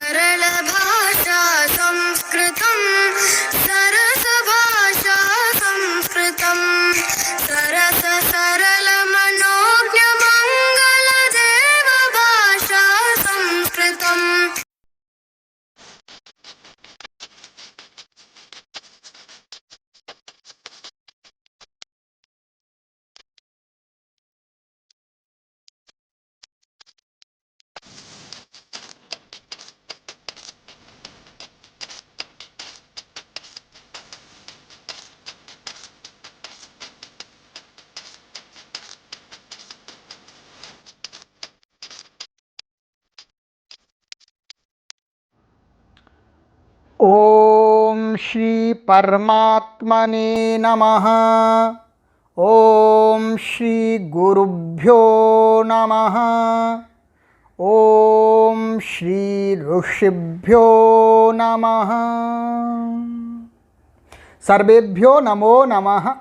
सरल भाषा संस्कृतं सरस भाषा संस्कृतं सरस सरल मनोज्ञ मंगल देव भाषा संस्कृतम्। ओम श्री परमात्मने नमः। ओम श्री गुरुभ्यो नमः। ओम श्री ऋषिभ्यो नमः। सर्वेभ्यो नमो नमः।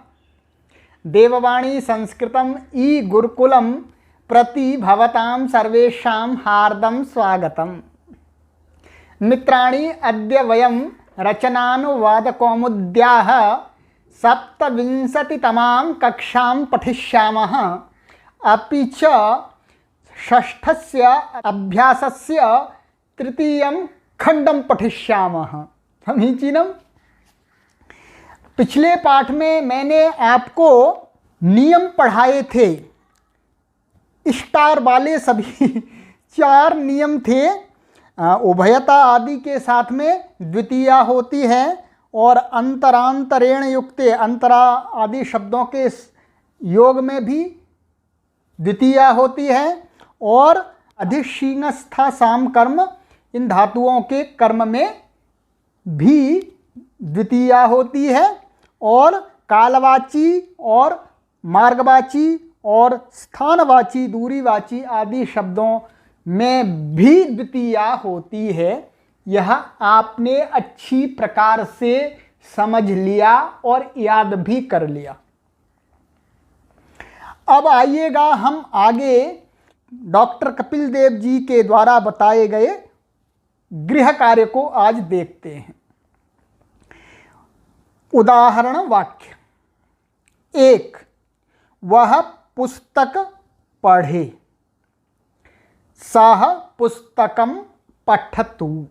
देववाणी संस्कृतम ई गुरुकुलम प्रति भवतां सर्वेषां हार्दं स्वागतम्। मित्राणि, अद्य वयं रचनानुवादकौमुद्याः सप्तविंशतितमां कक्षां पठिष्यामः। अपि च षष्ठस्य अभ्यासस्य तृतीयं खण्डं पठिष्यामः। समीचीनम्। पिछले पाठ में मैंने आपको नियम पढ़ाए थे। स्टार वाले सभी 4 नियम थे। उभयता आदि के साथ में द्वितीया होती है और अंतरांतरेण युक्ते अंतरा आदि शब्दों के योग में भी द्वितीया होती है और अधिशीनस्था साम कर्म इन धातुओं के कर्म में भी द्वितीया होती है और कालवाची और मार्गवाची और स्थानवाची दूरीवाची आदि शब्दों में भी द्वितीया होती है। यह आपने अच्छी प्रकार से समझ लिया और याद भी कर लिया। अब आइएगा हम आगे डॉक्टर कपिल देव जी के द्वारा बताए गए गृह कार्य को आज देखते हैं। उदाहरण वाक्य 1, वह पुस्तक पढ़े। सह पुस्तकम पठतु।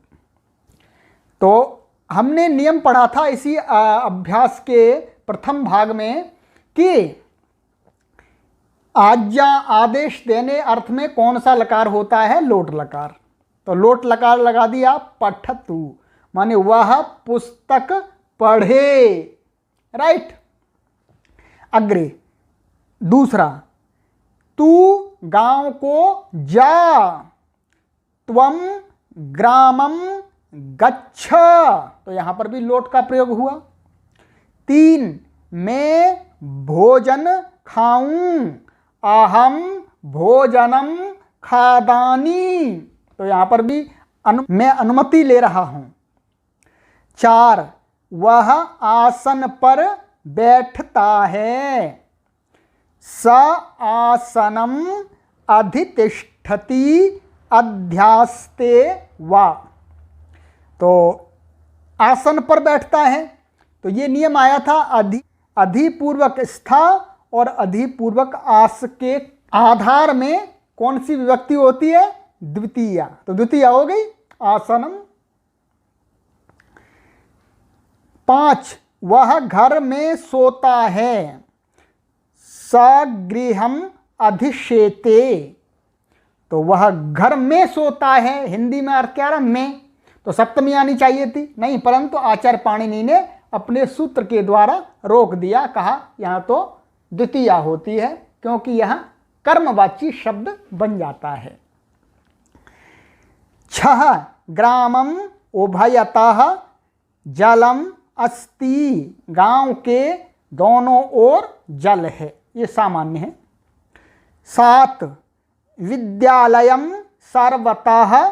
तो हमने नियम पढ़ा था इसी अभ्यास के प्रथम भाग में कि आज्ञा आदेश देने अर्थ में कौन सा लकार होता है? लोट लकार। तो लोट लकार लगा दिया। पठतु माने वह पुस्तक पढ़े। राइट। अग्रे दूसरा, तू गांव को जा। त्वम ग्रामम गच्छ। तो यहां पर भी लोट का प्रयोग हुआ। 3, मैं भोजन खाऊं। अहम भोजनम खादानी। तो यहां पर भी मैं अनुमति ले रहा हूं। 4, वह आसन पर बैठता है। स आसनम अधितिष्ठति अध्यास्ते वा। तो आसन पर बैठता है। तो ये नियम आया था अधिपूर्वक स्था और अधिपूर्वक आस के आधार में कौन सी विभक्ति होती है? द्वितीया। तो द्वितीया हो गई आसनम। 5, वह घर में सोता है। सगृहम अधिशेते। तो वह घर में सोता है। हिंदी में अर्थ क्या रहा? में। तो सप्तमी आनी चाहिए थी, नहीं, परंतु आचार्य पाणिनि ने अपने सूत्र के द्वारा रोक दिया। कहा यहाँ तो द्वितीया होती है क्योंकि यह कर्मवाची शब्द बन जाता है। 6, ग्रामम उभयतः जलम अस्ति। गांव के दोनों ओर जल है। ये सामान्य है। 7, विद्यालयम सर्वतः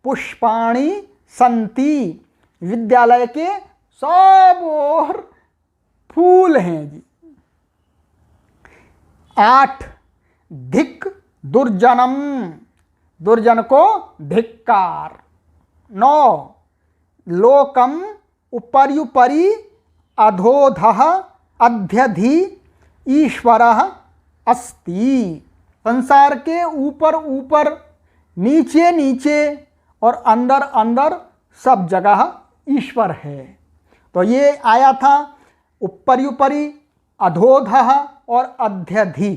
पुष्पाणि संति। विद्यालय के सब ओर फूल हैं जी। 8, धिक दुर्जनम। दुर्जन को धिक्कार। 9 लोकम उपर्युपरि अधोधः अध्यधि ईश्वरः अस्ति। संसार के ऊपर ऊपर, नीचे नीचे और अंदर अंदर सब जगह ईश्वर है। तो ये आया था उपर्युपरि, अधोधः और अध्यधि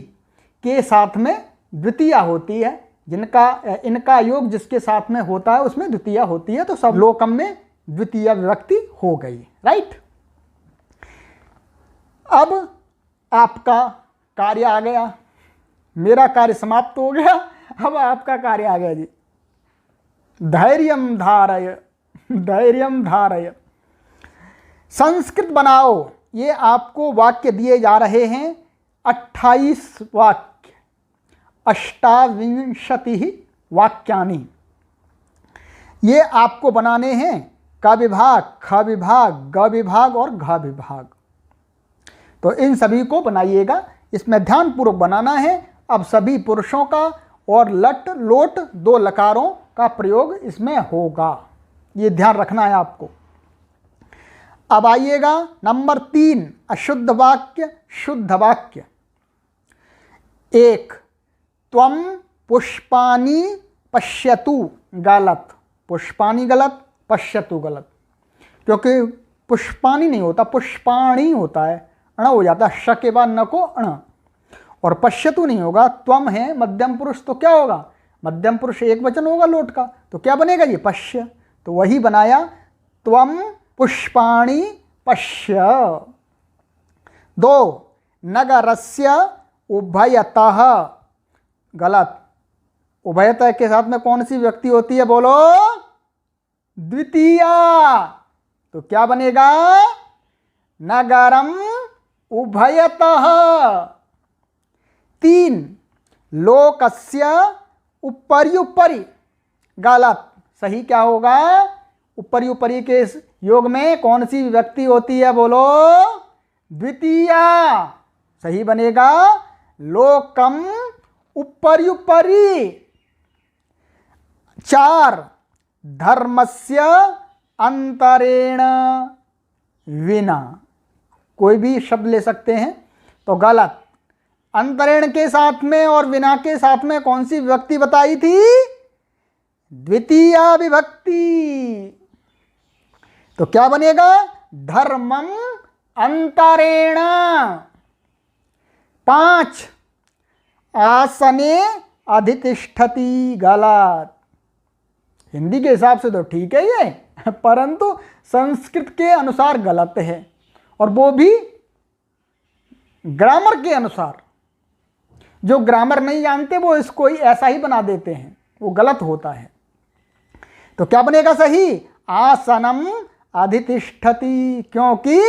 के साथ में द्वितीया होती है, इनका योग जिसके साथ में होता है उसमें द्वितीया होती है, तो सब लोकम में द्वितीय विभक्ति हो गई। राइट। अब आपका कार्य आ गया, मेरा कार्य समाप्त हो गया, अब आपका कार्य आ गया जी। धैर्यम धारय, धैर्यम धारय। संस्कृत बनाओ। ये आपको वाक्य दिए जा रहे हैं 28 वाक्य, 28 वाक्यानि। ये आपको बनाने हैं क विभाग, ख विभाग, ग विभाग और घ विभाग। तो इन सभी को बनाइएगा, इसमें ध्यानपूर्वक बनाना है। अब सभी पुरुषों का और लट लोट 2 लकारों का प्रयोग इसमें होगा, ये ध्यान रखना है आपको। अब आइएगा नंबर 3, अशुद्ध वाक्य शुद्ध वाक्य। 1 त्वं पुष्पाणि पश्यतु, गलत। पुष्पाणि गलत, पश्यतु गलत, क्योंकि पुष्पाणि नहीं होता, पुष्पाणि होता है, अण हो जाता है, श के बाद न को अण। और पश्यतु नहीं होगा, त्वम है मध्यम पुरुष, तो क्या होगा, मध्यम पुरुष एक वचन होगा लोट का, तो क्या बनेगा ये पश्य। तो वही बनाया, त्वम पुष्पाणि पश्य। 2 नगरस्य उभयतः, गलत। उभयतः के साथ में कौन सी व्यक्ति होती है, बोलो, द्वितीया। तो क्या बनेगा, नगरम उभयतः। 3 लोकस्य उपर्युपरि, गलत। सही क्या होगा, उपर्युपरि के इस योग में कौन सी विभक्ति होती है, बोलो, द्वितीया। सही बनेगा लोकम उपर्युपरि। 4 धर्मस्य अंतरेण विना, कोई भी शब्द ले सकते हैं, तो गलत। अंतरेण के साथ में और विना के साथ में कौन सी विभक्ति बताई थी, द्वितीया विभक्ति। तो क्या बनेगा, धर्मम अंतरेण। 5 आसने अधितिष्ठति, गलत। हिंदी के हिसाब से तो ठीक है ये, परंतु संस्कृत के अनुसार गलत है, और वो भी ग्रामर के अनुसार। जो ग्रामर नहीं जानते वो इसको ही ऐसा ही बना देते हैं, वो गलत होता है। तो क्या बनेगा सही, आसनम अधितिष्ठति, क्योंकि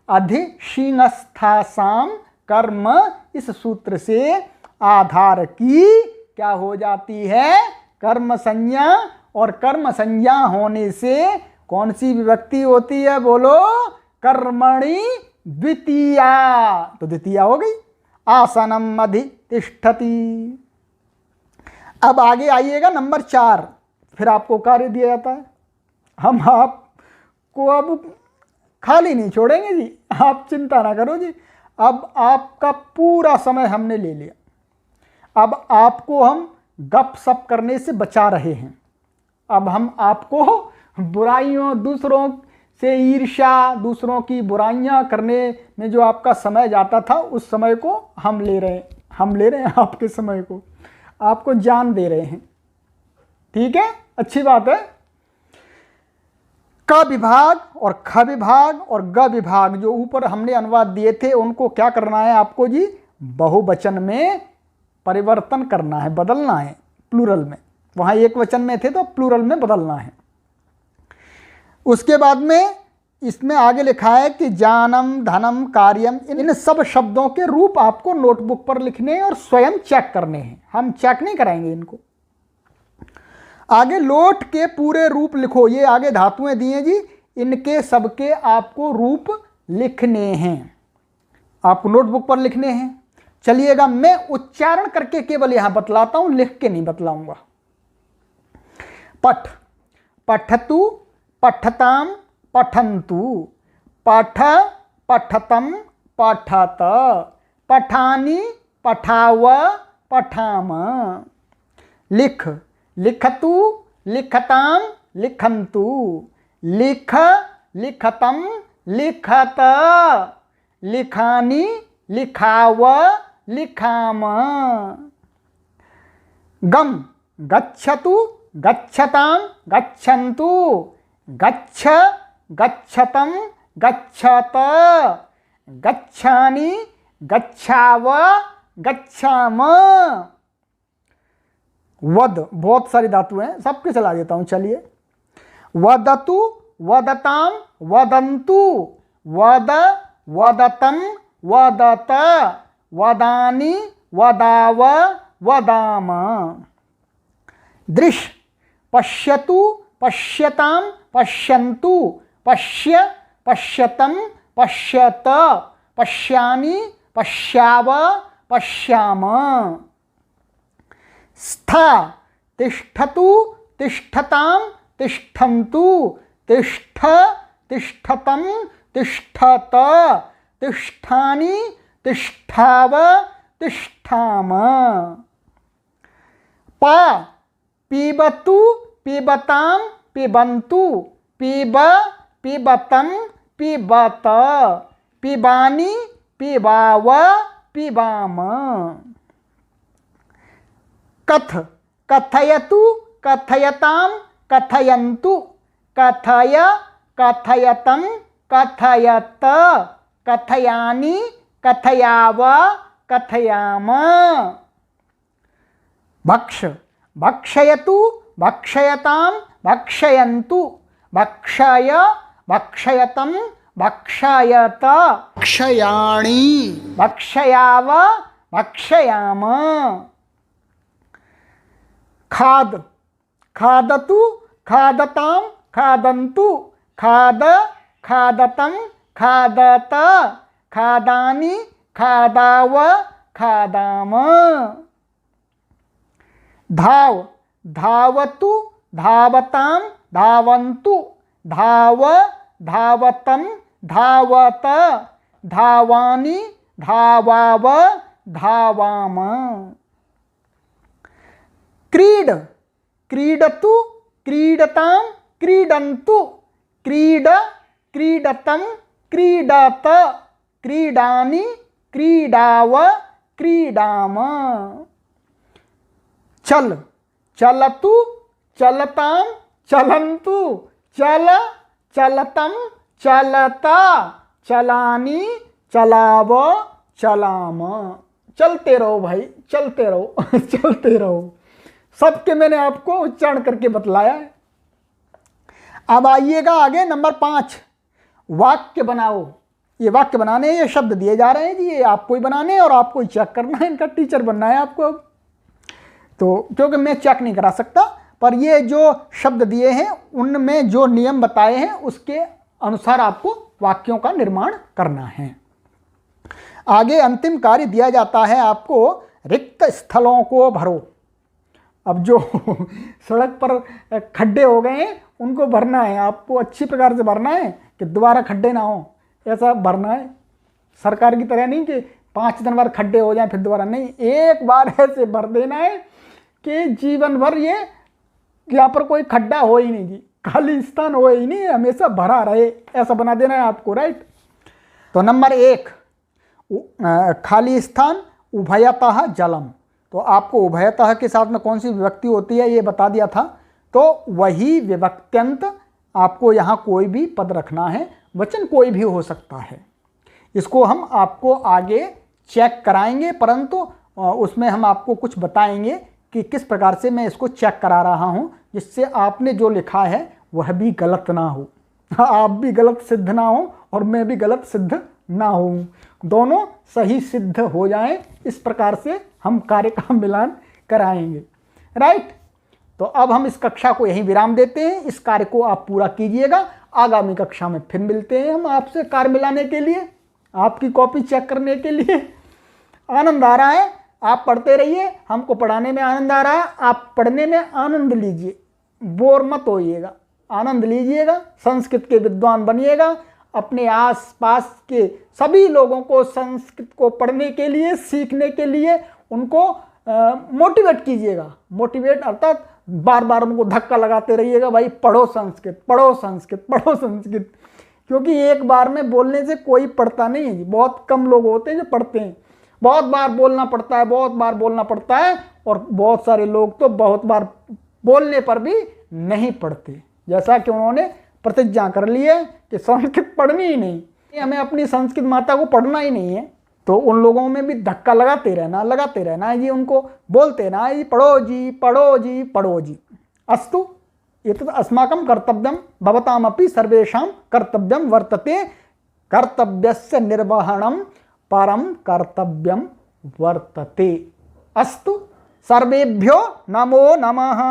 अधिशीनस्थासाम कर्म इस सूत्र से आधार की क्या हो जाती है, कर्म संज्ञा, और कर्म संज्ञा होने से कौन सी विभक्ति होती है, बोलो, कर्मणि द्वितीया। तो द्वितीया हो गई, आसनम अधितिष्ठति। अब आगे आइएगा नंबर 4, फिर आपको कार्य दिया जाता है। हम आपको अब खाली नहीं छोड़ेंगे जी, आप चिंता ना करो जी। अब आपका पूरा समय हमने ले लिया, अब आपको हम गप सप करने से बचा रहे हैं। अब हम आपको बुराइयों, दूसरों से ईर्ष्या, दूसरों की बुराइयां करने में जो आपका समय जाता था, उस समय को हम ले रहे हैं आपके समय को, आपको जान दे रहे हैं। ठीक है, अच्छी बात है। क विभाग और ख विभाग और ग विभाग जो ऊपर हमने अनुवाद दिए थे, उनको क्या करना है आपको जी, बहुवचन में परिवर्तन करना है, बदलना है, प्लूरल में। वहाँ एक वचन में थे तो प्लूरल में बदलना है। उसके बाद में इसमें आगे लिखा है कि जानम, धनम, कार्यम, इन सब शब्दों के रूप आपको नोटबुक पर लिखने हैं और स्वयं चेक करने हैं, हम चेक नहीं कराएंगे इनको। आगे लोट के पूरे रूप लिखो, ये आगे धातुएं दी हैं जी, इनके सबके आपको रूप लिखने हैं, आपको नोटबुक पर लिखने हैं। चलिएगा, मैं उच्चारण करके केवल यहां बतलाता हूं, लिख के नहीं बतलाऊंगा। पठ, पठतु पठतां पठन्तु, पठ पठतं पठत, पठानि पठाव पठाम, लिख लिखतु लिखतां लिखन्तु, लिख लिखतं लिखत, लिखानि लिखाव लिखाम, गम गच्छतु गच्छतां गच्छन्तु, गच्छ गच्छतं गच्छत, गच्छानि गच्छाव गच्छाम, वद बहुत सारी धातु हैं, सबके चला देता हूँ। चलिए, वदतु वदतां वदन्तु, वद वदतं वदत, वदानि वदाव वदाम, दृश् पश्यतु पश्यतां पश्यन्तु, पश्य पश्यतं पश्यत, पश्यामि पश्याव पश्याम, स्था तिष्ठतु तिष्ठतां तिष्ठन्तु, तिष्ठ तिष्ठतं तिष्ठत, तिष्ठानि तिष्ठाव तिष्ठाम, पा पीबतु पीबतां पिबन्तु, पीब पिबतं पिबत, पिबानि पिबाव पिबाम, कथ कथयतु कथयतां कथयन्तु, कथय कथयतं कथयत, कथयानि कथयाव कथयाम, भक्ष भक्षयतु भक्षयतां भक्षयन्तु, भक्षय भक्षयतं भक्षयत, भक्षयाणि भक्षयाव भक्षयाम, खाद खादतु खादतां खादन्तु, खाद खादतं खादत, खादानि खादाव खादाम, धाव धावतु धावतां धावन्तु, धाव धावतं धावत, धावानि धावाव धावाम, क्रीड क्रीडतु क्रीडतां क्रीडन्तु, क्रीड क्रीडतं क्रीडत, क्रीडानि क्रीडाव क्रीडाम, चल चलतु चलतां चलन्तु, चल चलतं चलत, चलानि चलाव चलाम, चलते रहो भाई चलते रहो चलते रहो। सबके मैंने आपको उच्चारण करके बतलाया है। अब आइएगा आगे नंबर 5, वाक्य बनाओ। ये वाक्य बनाने ये शब्द दिए जा रहे हैं जी, ये आपको ही बनाने हैं और आपको ही चेक करना है, इनका टीचर बनना है आपको। अब तो क्योंकि मैं चेक नहीं करा सकता, पर ये जो शब्द दिए हैं उनमें जो नियम बताए हैं उसके अनुसार आपको वाक्यों का निर्माण करना है। आगे अंतिम कार्य दिया जाता है आपको, रिक्त स्थलों को भरो। अब जो सड़क पर खड्डे हो गए हैं उनको भरना है, आपको अच्छी प्रकार से भरना है कि दोबारा खड्डे ना हो, ऐसा भरना है। सरकार की तरह नहीं कि 5 दिन बाद खड्डे हो जाएं फिर दोबारा, नहीं, एक बार ऐसे भर देना है कि जीवन भर ये यहाँ पर कोई खड्डा हो ही नहीं जी, खाली स्थान हो ही नहीं, हमेशा भरा रहे, ऐसा बना देना है आपको, राइट। तो नंबर 1 खाली स्थान, उभयतः जलम। तो आपको उभयतः के साथ में कौन सी विभक्ति होती है ये बता दिया था, तो वही विभक्त्यंत आपको यहाँ कोई भी पद रखना है, वचन कोई भी हो सकता है। इसको हम आपको आगे चेक कराएंगे, परंतु उसमें हम आपको कुछ बताएंगे कि किस प्रकार से मैं इसको चेक करा रहा हूँ, जिससे आपने जो लिखा है वह भी गलत ना हो, आप भी गलत सिद्ध ना हो और मैं भी गलत सिद्ध ना हूँ, दोनों सही सिद्ध हो जाएं। इस प्रकार से हम कार्य का मिलान कराएंगे, राइट। तो अब हम इस कक्षा को यहीं विराम देते हैं, इस कार्य को आप पूरा कीजिएगा। आगामी कक्षा में फिर मिलते हैं हम आपसे कार्य मिलाने के लिए, आपकी कॉपी चेक करने के लिए। आनंद आ रहा है, आप पढ़ते रहिए, हमको पढ़ाने में आनंद आ रहा है, आप पढ़ने में आनंद लीजिए, बोर मत होइएगा। आनंद लीजिएगा, संस्कृत के विद्वान बनिएगा, अपने आसपास के सभी लोगों को संस्कृत को पढ़ने के लिए, सीखने के लिए उनको मोटिवेट कीजिएगा। मोटिवेट अर्थात बार बार उनको धक्का लगाते रहिएगा, भाई पढ़ो संस्कृत, पढ़ो संस्कृत, पढ़ो संस्कृत। क्योंकि एक बार में बोलने से कोई पढ़ता नहीं है, बहुत कम लोग होते हैं जो पढ़ते हैं। बहुत बार बोलना पड़ता है, बहुत बार बोलना पड़ता है, और बहुत सारे लोग तो बहुत बार बोलने पर भी नहीं पढ़ते। जैसा कि उन्होंने प्रतिज्ञा कर ली है कि संस्कृत पढ़नी ही नहीं, हमें अपनी संस्कृत माता को पढ़ना ही नहीं है, तो उन लोगों में भी धक्का लगाते रहना है जी, उनको बोलते रहना है जी, पढ़ो जी, पढ़ो जी, पढ़ो जी। अस्तु, एतत् अस्माकं कर्तव्यं भवतामपि सर्वेषां कर्तव्यं वर्तते, कर्तव्यस्य निर्वहणं परं कर्तव्यं वर्तते। अस्तु, सर्वेभ्यो नमो नमः।